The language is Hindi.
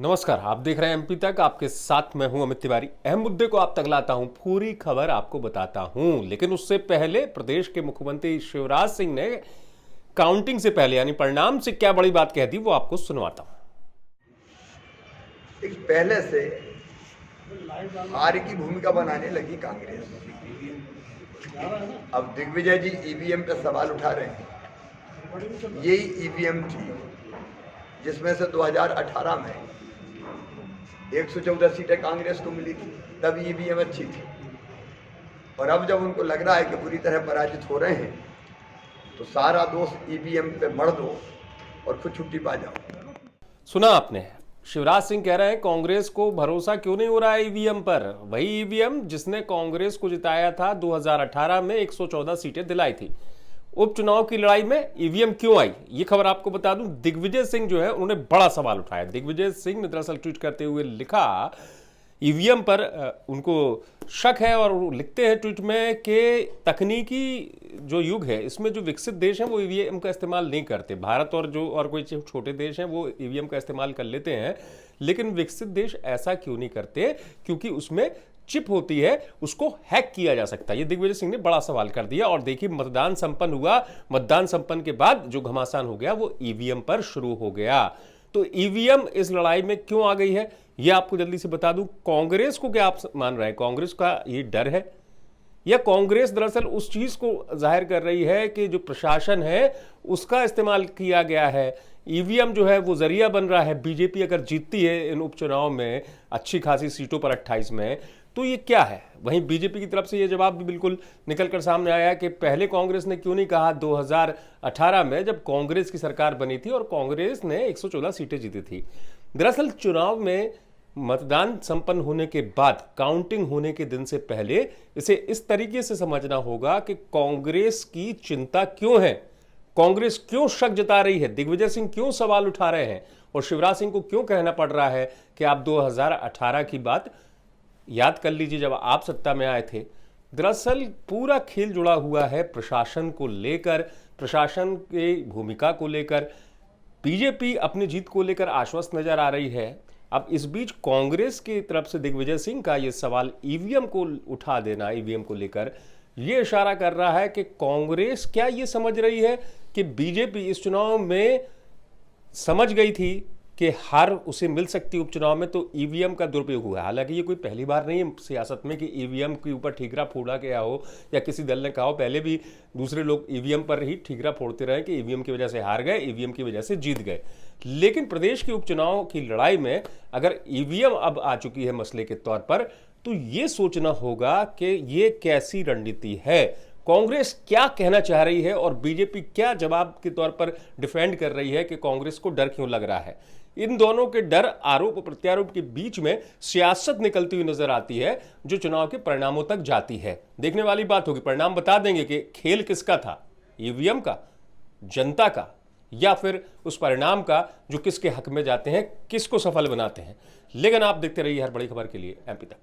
नमस्कार, आप देख रहे हैं एमपी तक। आपके साथ मैं हूं अमित तिवारी। अहम मुद्दे को आप तक लाता हूं, पूरी खबर आपको बताता हूं, लेकिन उससे पहले प्रदेश के मुख्यमंत्री शिवराज सिंह ने काउंटिंग से पहले यानी परिणाम से क्या बड़ी बात कह दी वो आपको सुनवाता हूं। एक पहले से हार की भूमिका बनाने लगी कांग्रेस। अब दिग्विजय जी ईवीएम पे सवाल उठा रहे हैं। यही ईवीएम थी जिसमें से 2018 में 114 सीटें कांग्रेस को मिली थी, तब ईवीएम अच्छी थी। और अब जब उनको लग रहा है कि पूरी तरह पराजित हो रहे हैं तो सारा दोष ईवीएम पे मढ़ दो और खुद छुट्टी पा जाओ। सुना आपने, शिवराज सिंह कह रहे हैं कांग्रेस को भरोसा क्यों नहीं हो रहा है ईवीएम पर। वही ईवीएम जिसने कांग्रेस को जिताया था 2018 में 114 सीटें दिलाई थी। उपचुनाव की लड़ाई में ईवीएम क्यों आई, ये खबर आपको बता दूं। दिग्विजय सिंह जो है उन्होंने बड़ा सवाल उठाया। दिग्विजय सिंह ने दरअसल ट्वीट करते हुए लिखा, ईवीएम पर उनको शक है और लिखते हैं ट्वीट में कि तकनीकी जो युग है इसमें जो विकसित देश हैं वो ईवीएम का इस्तेमाल नहीं करते। भारत और कोई छोटे देश हैं वो ईवीएम का इस्तेमाल कर लेते हैं, लेकिन विकसित देश ऐसा क्यों नहीं करते? क्योंकि उसमें चिप होती है, उसको हैक किया जा सकता है। ये दिग्विजय सिंह ने बड़ा सवाल कर दिया। और देखिए, मतदान संपन्न हुआ। मतदान संपन्न के बाद जो घमासान हो गया वो ईवीएम पर शुरू हो गया। तो ईवीएम इस लड़ाई में क्यों आ गई है ये आपको जल्दी से बता दूं। कांग्रेस को क्या आप मान रहे हैं, कांग्रेस का ये डर है या कांग्रेस दरअसल उस चीज को जाहिर कर रही है कि जो प्रशासन है उसका इस्तेमाल किया गया है? ईवीएम जो है वो जरिया बन रहा है। बीजेपी अगर जीतती है इन उपचुनाव में अच्छी खासी सीटों पर 28 में, तो ये क्या है? वहीं बीजेपी की तरफ से ये जवाब भी बिल्कुल निकलकर सामने आया कि पहले कांग्रेस ने क्यों नहीं कहा 2018 में जब कांग्रेस की सरकार बनी थी और कांग्रेस ने 114 सीटें जीती थी। दरअसल चुनाव में मतदान संपन्न होने के बाद काउंटिंग होने के दिन से पहले इसे इस तरीके से समझना होगा कि कांग्रेस की चिंता क्यों है, कांग्रेस क्यों शक जता रही है, दिग्विजय सिंह क्यों सवाल उठा रहे हैं और शिवराज सिंह को क्यों कहना पड़ रहा है कि आप 2018 की बात याद कर लीजिए जब आप सत्ता में आए थे। दरअसल पूरा खेल जुड़ा हुआ है प्रशासन को लेकर, प्रशासन की भूमिका को लेकर। बीजेपी अपनी जीत को लेकर आश्वस्त नजर आ रही है। अब इस बीच कांग्रेस की तरफ से दिग्विजय सिंह का यह सवाल ईवीएम को उठा देना, ईवीएम को लेकर यह इशारा कर रहा है कि कांग्रेस क्या यह समझ रही है कि बीजेपी इस चुनाव में समझ गई थी कि हार उसे मिल सकती उपचुनाव में, तो ईवीएम का दुरुपयोग हुआ। हालांकि ये कोई पहली बार नहीं है सियासत में कि ईवीएम के ऊपर ठीकरा फोड़ा गया हो या किसी दल ने कहा हो। पहले भी दूसरे लोग ईवीएम पर ही ठीकरा फोड़ते रहे कि ईवीएम की वजह से हार गए, ईवीएम की वजह से जीत गए। लेकिन प्रदेश के उपचुनाव की लड़ाई में अगर ईवीएम अब आ चुकी है मसले के तौर पर, तो ये सोचना होगा कि ये कैसी रणनीति है, कांग्रेस क्या कहना चाह रही है और बीजेपी क्या जवाब के तौर पर डिफेंड कर रही है कि कांग्रेस को डर क्यों लग रहा है। इन दोनों के डर, आरोप और प्रत्यारोप के बीच में सियासत निकलती हुई नजर आती है जो चुनाव के परिणामों तक जाती है। देखने वाली बात होगी, परिणाम बता देंगे कि खेल किसका था, ईवीएम का, जनता का, या फिर उस परिणाम का जो किसके हक में जाते हैं, किसको सफल बनाते हैं। लेकिन आप देखते रहिए हर बड़ी खबर के लिए एमपी तक।